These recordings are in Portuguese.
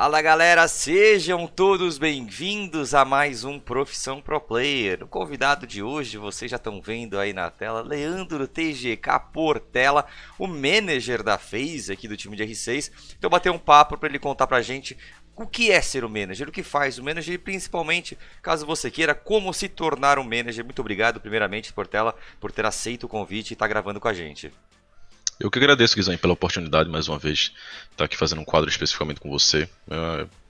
Fala galera, sejam todos bem-vindos a mais um Profissão Pro Player. O convidado de hoje, vocês já estão vendo aí na tela, Leandro TGK Portela, o manager da FaZe aqui do time de R6. Então bater um papo para ele contar pra gente o que é ser o manager, o que faz o manager e principalmente, caso você queira, como se tornar um manager. Muito obrigado primeiramente, Portela, por ter aceito o convite e estar gravando com a gente. Eu que agradeço, Guizão, pela oportunidade, mais uma vez, estar aqui fazendo um quadro especificamente com você.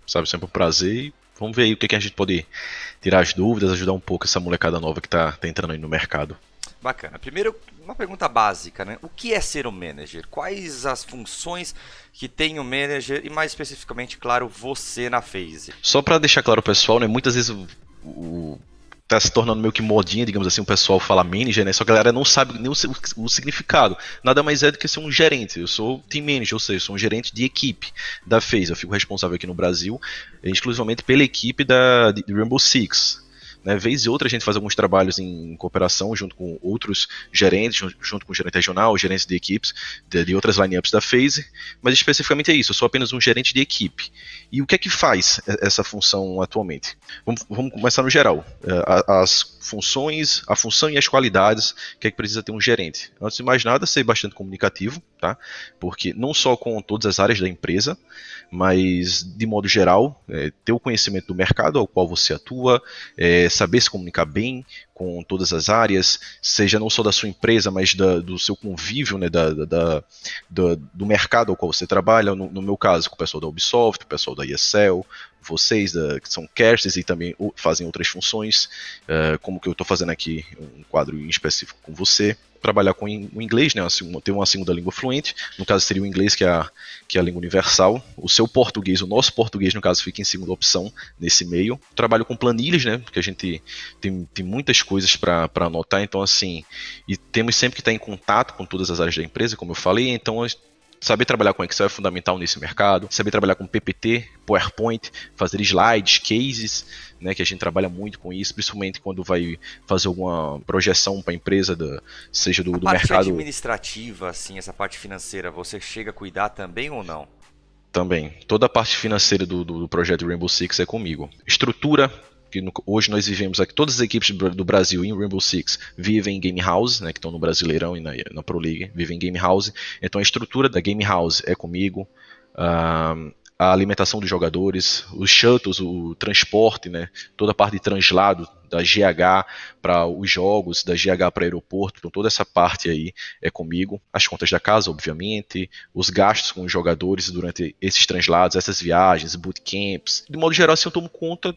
Sabe, sempre um prazer e vamos ver aí o que a gente pode tirar as dúvidas, ajudar um pouco essa molecada nova que tá entrando aí no mercado. Bacana. Primeiro, uma pergunta básica, né? O que é ser um manager? Quais as funções que tem o manager e mais especificamente, claro, você na FaZe? Só para deixar claro, pessoal, né, muitas vezes tá se tornando meio que modinha, digamos assim, o pessoal fala manager, né? Só que a galera não sabe nem o significado. Nada mais é do que ser um gerente. Eu sou team manager, ou seja, eu sou um gerente de equipe da FaZe. Eu fico responsável aqui no Brasil, exclusivamente pela equipe de Rainbow Six. Né, vez e outra a gente faz alguns trabalhos em cooperação junto com outros gerentes, junto com o gerente regional, gerentes de equipes de outras lineups da FaZe, mas especificamente é isso, eu sou apenas um gerente de equipe. E o que é que faz essa função atualmente? Vamos começar no geral. As funções, a função e as qualidades que é que precisa ter um gerente. Antes de mais nada, ser bastante comunicativo, tá? Porque não só com todas as áreas da empresa, mas de modo geral, ter o conhecimento do mercado ao qual você atua, saber se comunicar bem com todas as áreas, seja não só da sua empresa, mas do seu convívio, né, do mercado ao qual você trabalha, no meu caso, com o pessoal da Ubisoft, o pessoal da ESL, vocês que são casters e também fazem outras funções, como que eu estou fazendo aqui um quadro em específico com você. Trabalhar com o inglês, né, ter uma segunda língua fluente, no caso seria o inglês, que é a língua universal. O seu português, o nosso português, no caso, fica em segunda opção nesse meio. Trabalho com planilhas, né, porque a gente tem muitas coisas para anotar, então assim, e temos sempre que estar em contato com todas as áreas da empresa, como eu falei, então saber trabalhar com Excel é fundamental nesse mercado, saber trabalhar com PPT, PowerPoint, fazer slides, cases, né, que a gente trabalha muito com isso, principalmente quando vai fazer alguma projeção para a empresa, seja do Parte mercado. administrativa, assim, essa parte financeira, você chega a cuidar também ou não? Também. Toda a parte financeira do projeto Rainbow Six é comigo. Estrutura, que hoje nós vivemos aqui, todas as equipes do Brasil em Rainbow Six vivem em Game House, né, que estão no Brasileirão e na Pro League, vivem em Game House. Então a estrutura da Game House é comigo. A alimentação dos jogadores, os shuttles, o transporte, né, toda a parte de translado da GH para os jogos, da GH para o aeroporto, então toda essa parte aí é comigo. As contas da casa, obviamente, os gastos com os jogadores durante esses translados, essas viagens, bootcamps. De modo geral, assim, eu tomo conta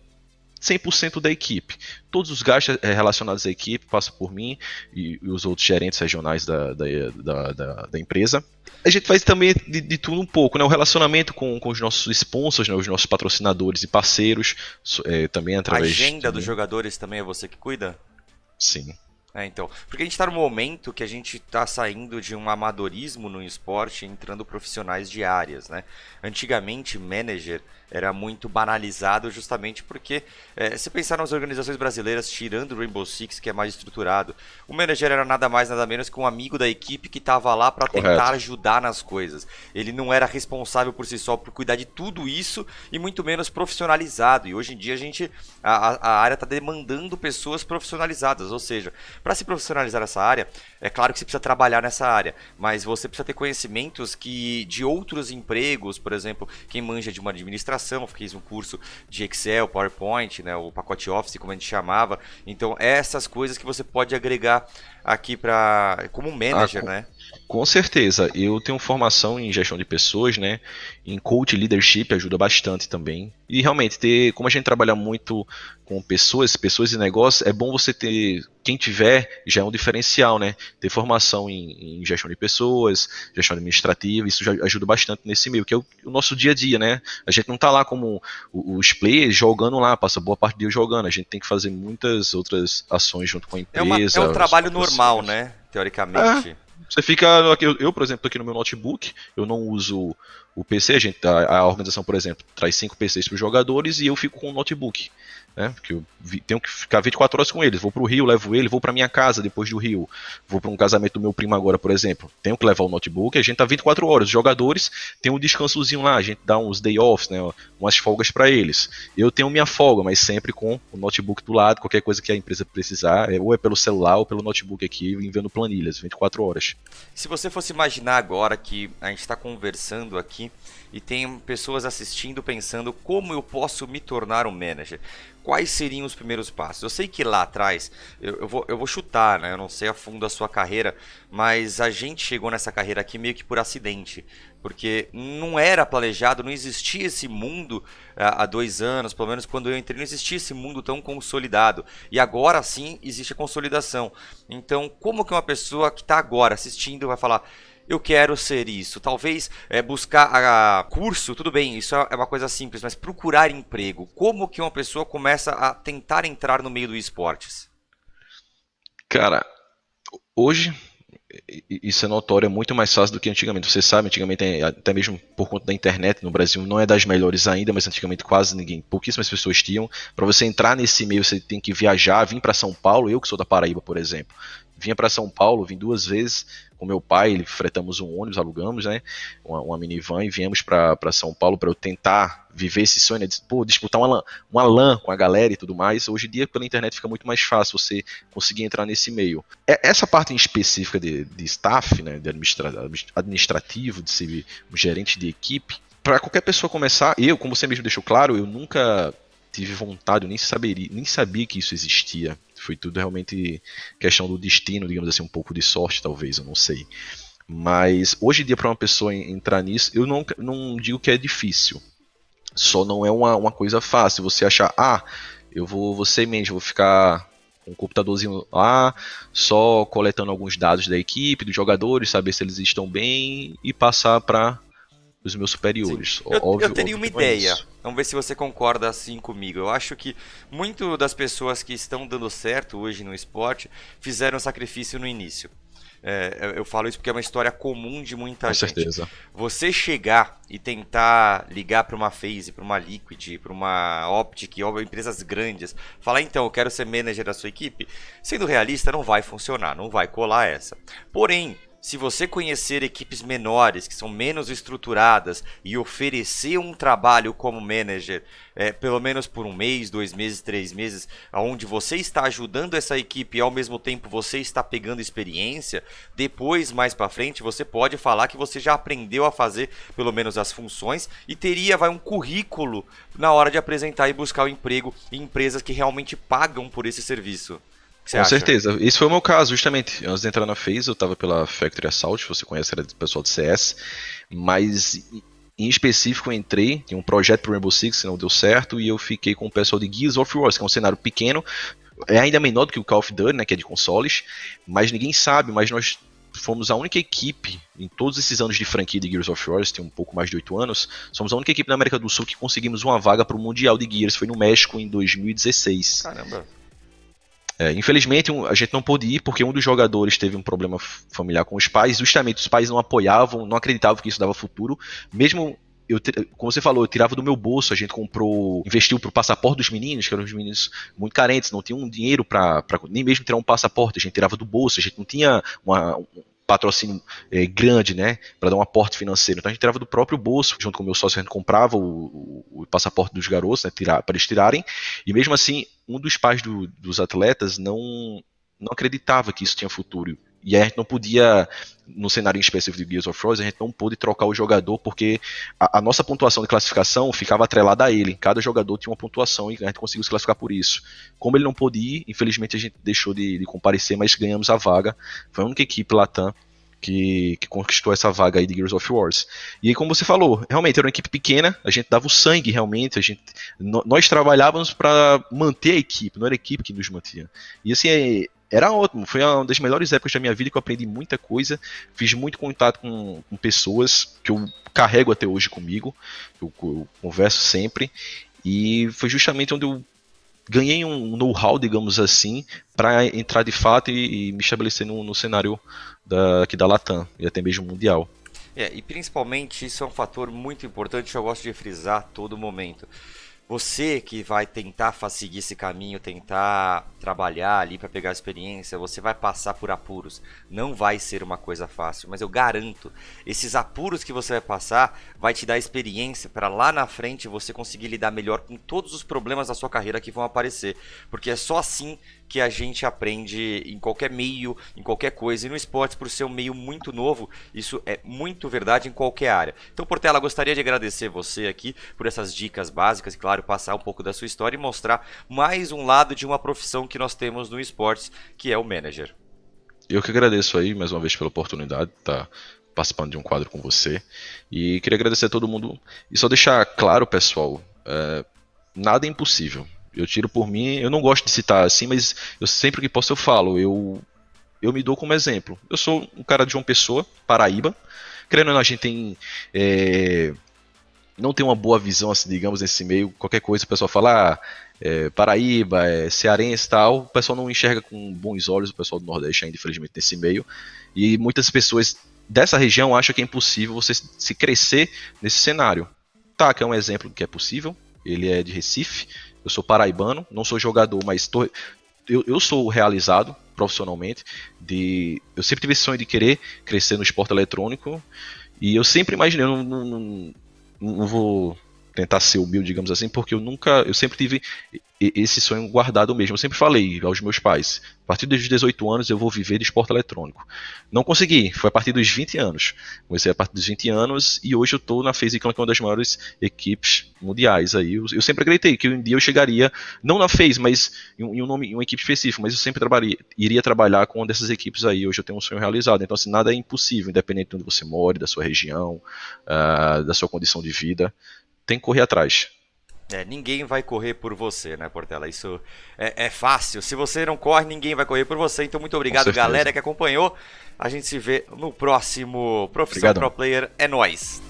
100% da equipe. Todos os gastos relacionados à equipe passam por mim e os outros gerentes regionais da empresa. A gente faz também de tudo um pouco, né? O relacionamento com os nossos sponsors, né? Os nossos patrocinadores e parceiros, também A através... agenda dos jogadores também é você que cuida? Sim. Então, porque a gente está no momento que a gente está saindo de um amadorismo no esporte, entrando profissionais de áreas, né? Antigamente, manager era muito banalizado justamente porque, se pensar nas organizações brasileiras, tirando o Rainbow Six, que é mais estruturado, o manager era nada mais, nada menos que um amigo da equipe que estava lá para tentar Correto. ajudar nas coisas. Ele não era responsável por si só por cuidar de tudo isso e muito menos profissionalizado. E hoje em dia a área está demandando pessoas profissionalizadas, ou seja, para se profissionalizar essa área, é claro que você precisa trabalhar nessa área, mas você precisa ter conhecimentos que de outros empregos, por exemplo, quem manja de uma administração, fez um curso de Excel, PowerPoint, né, o pacote Office, como a gente chamava. Então, essas coisas que você pode agregar aqui como manager, Com, né? com certeza. Eu tenho formação em gestão de pessoas, né? Em coach leadership ajuda bastante também. E realmente, como a gente trabalha muito com pessoas e negócios, é bom você ter, quem tiver, já é um diferencial, né? Ter formação em gestão de pessoas, gestão administrativa, isso já ajuda bastante nesse meio, que é o nosso dia a dia, né? A gente não tá lá como os players jogando lá, passa boa parte do dia jogando, a gente tem que fazer muitas outras ações junto com a É um empresa, os trabalho normal, patrocínios. né? Teoricamente. Você fica. Eu, por exemplo, tô aqui no meu notebook, eu não uso o PC, a organização, por exemplo, traz 5 PCs para os jogadores e eu fico com o notebook. né? Porque eu tenho que ficar 24 horas com eles. Vou pro Rio, levo ele, vou pra minha casa depois do Rio. Vou para um casamento do meu primo agora, por exemplo. Tenho que levar o notebook, a gente tá 24 horas. Os jogadores têm um descansozinho lá, a gente dá uns day offs, né? Umas folgas para eles. Eu tenho minha folga, mas sempre com o notebook do lado, qualquer coisa que a empresa precisar, ou é pelo celular ou pelo notebook aqui, enviando planilhas, 24 horas. Se você fosse imaginar agora que a gente está conversando aqui e tem pessoas assistindo pensando como eu posso me tornar um manager, quais seriam os primeiros passos? Eu sei que lá atrás, eu vou chutar, né? Eu não sei a fundo a sua carreira, mas a gente chegou nessa carreira aqui meio que por acidente, porque não era planejado, não existia esse mundo há 2 anos, pelo menos quando eu entrei, não existia esse mundo tão consolidado. E agora sim existe a consolidação. Então, como que uma pessoa que está agora assistindo vai falar: eu quero ser isso? Talvez buscar curso, tudo bem, isso é uma coisa simples, mas procurar emprego. Como que uma pessoa começa a tentar entrar no meio do esportes? Cara, hoje isso é notório, é muito mais fácil do que antigamente. Você sabe, antigamente, até mesmo por conta da internet no Brasil, não é das melhores ainda, mas antigamente quase ninguém, pouquíssimas pessoas tinham. Para você entrar nesse meio, você tem que viajar, vir para São Paulo. Eu que sou da Paraíba, por exemplo, vinha para São Paulo, vim 2 vezes com meu pai, ele fretamos um ônibus, alugamos, né, uma minivan e viemos para São Paulo para eu tentar viver esse sonho, né, de disputar uma LAN com a galera e tudo mais. Hoje em dia, pela internet, fica muito mais fácil você conseguir entrar nesse meio. Essa parte em específica de staff, né, de administrativo, de ser um gerente de equipe, para qualquer pessoa começar, como você mesmo deixou claro, eu nunca tive vontade, eu nem sabia que isso existia. Foi tudo realmente questão do destino, digamos assim, um pouco de sorte, talvez, eu não sei. Mas hoje em dia, para uma pessoa entrar nisso, eu não digo que é difícil. Só não é uma coisa fácil. Você achar, eu vou ser mesmo, vou ficar com um computadorzinho lá, só coletando alguns dados da equipe, dos jogadores, saber se eles estão bem e passar para os meus Sim. superiores. Eu teria uma Que não é ideia. isso. Vamos ver se você concorda assim comigo. Eu acho que muito das pessoas que estão dando certo hoje no esporte fizeram sacrifício no início. Eu falo isso porque é uma história comum de muita Com gente. certeza. Você chegar e tentar ligar para uma FaZe, para uma Liquid, para uma Optic, empresas grandes, falar: então, eu quero ser manager da sua equipe, sendo realista, não vai funcionar, não vai colar essa. Porém, se você conhecer equipes menores, que são menos estruturadas, e oferecer um trabalho como manager, pelo menos por 1 mês, 2 meses, 3 meses, onde você está ajudando essa equipe e ao mesmo tempo você está pegando experiência, depois, mais para frente, você pode falar que você já aprendeu a fazer pelo menos as funções e teria um currículo na hora de apresentar e buscar o emprego em empresas que realmente pagam por esse serviço. O que você Com acha? certeza. Esse foi o meu caso, justamente. Antes de entrar na FaZe, eu estava pela Factory Assault, você conhece, era do pessoal do CS, mas em específico eu entrei, tinha um projeto pro Rainbow Six que não deu certo, e eu fiquei com o pessoal de Gears of War, que é um cenário pequeno, é ainda menor do que o Call of Duty, né, que é de consoles, mas ninguém sabe, mas nós fomos a única equipe, em todos esses anos de franquia de Gears of War, tem um pouco mais de 8 anos, somos a única equipe na América do Sul que conseguimos uma vaga para o Mundial de Gears, foi no México em 2016. Caramba. Infelizmente, a gente não pôde ir porque um dos jogadores teve um problema familiar com os pais. Justamente, os pais não apoiavam, não acreditavam que isso dava futuro. Mesmo, como você falou, eu tirava do meu bolso. A gente investiu pro passaporte dos meninos, que eram os meninos muito carentes, não tinham dinheiro para nem mesmo tirar um passaporte. A gente tirava do bolso, a gente não tinha um patrocínio grande, né, para dar um aporte financeiro. Então a gente tirava do próprio bolso, junto com o meu sócio, a gente comprava o passaporte dos garotos, né, para eles tirarem, e mesmo assim, um dos pais dos atletas não acreditava que isso tinha futuro. E a gente não podia, no cenário específico de Gears of War, a gente não pôde trocar o jogador porque a nossa pontuação de classificação ficava atrelada a ele. Cada jogador tinha uma pontuação e a gente conseguiu se classificar por isso. Como ele não pôde ir, infelizmente a gente deixou de comparecer, mas ganhamos a vaga. Foi a única equipe Latam que conquistou essa vaga aí de Gears of War. E aí, como você falou, realmente era uma equipe pequena, a gente dava o sangue realmente, nós trabalhávamos para manter a equipe, não era a equipe que nos mantinha. E assim, era ótimo, foi uma das melhores épocas da minha vida que eu aprendi muita coisa, fiz muito contato com pessoas que eu carrego até hoje comigo, eu converso sempre, e foi justamente onde eu ganhei um know-how, digamos assim, para entrar de fato e me estabelecer no cenário aqui da Latam e até mesmo mundial. E principalmente isso é um fator muito importante que eu gosto de frisar a todo momento. Você que vai tentar seguir esse caminho, tentar trabalhar ali para pegar experiência, você vai passar por apuros. Não vai ser uma coisa fácil, mas eu garanto, esses apuros que você vai passar vai te dar experiência para lá na frente você conseguir lidar melhor com todos os problemas da sua carreira que vão aparecer. Porque é só assim que a gente aprende em qualquer meio, em qualquer coisa. E no esporte, por ser um meio muito novo, isso é muito verdade em qualquer área. Então, Portela, gostaria de agradecer você aqui por essas dicas básicas e, claro, passar um pouco da sua história e mostrar mais um lado de uma profissão que nós temos no esportes, que é o manager. Eu que agradeço aí mais uma vez pela oportunidade de estar participando de um quadro com você. E queria agradecer a todo mundo. E só deixar claro, pessoal, nada é impossível. Eu tiro por mim, eu não gosto de citar assim, mas eu sempre que posso eu falo, eu me dou como exemplo. Eu sou um cara de João Pessoa, Paraíba. Querendo ou não, a gente tem não tem uma boa visão, assim, digamos, nesse meio. Qualquer coisa o pessoal fala, Paraíba, cearense e tal. O pessoal não enxerga com bons olhos, o pessoal do Nordeste ainda, infelizmente, nesse meio. E muitas pessoas dessa região acham que é impossível você se crescer nesse cenário. Tá, que é um exemplo que é possível. Ele é de Recife. Eu sou paraibano, não sou jogador, mas eu sou realizado profissionalmente. Eu sempre tive esse sonho de querer crescer no esporte eletrônico. E eu sempre imaginei, eu não vou tentar ser humilde, digamos assim, porque eu sempre tive esse sonho guardado mesmo. Eu sempre falei aos meus pais, a partir dos 18 anos eu vou viver de esporte eletrônico. Não consegui, foi a partir dos 20 anos. Comecei a partir dos 20 anos e hoje eu estou na FaZe Clan, que é uma das maiores equipes mundiais aí. Eu sempre acreditei que um dia eu chegaria, não na FaZe, mas em uma equipe específica, mas eu sempre iria trabalhar com uma dessas equipes aí. Hoje eu tenho um sonho realizado. Então, assim, nada é impossível, independente de onde você mora, da sua região, da sua condição de vida. Tem que correr atrás. Ninguém vai correr por você, né, Portela? Isso é fácil. Se você não corre, ninguém vai correr por você. Então, muito obrigado, galera, que acompanhou. A gente se vê no próximo Profissão Obrigadão. Pro Player. É nóis!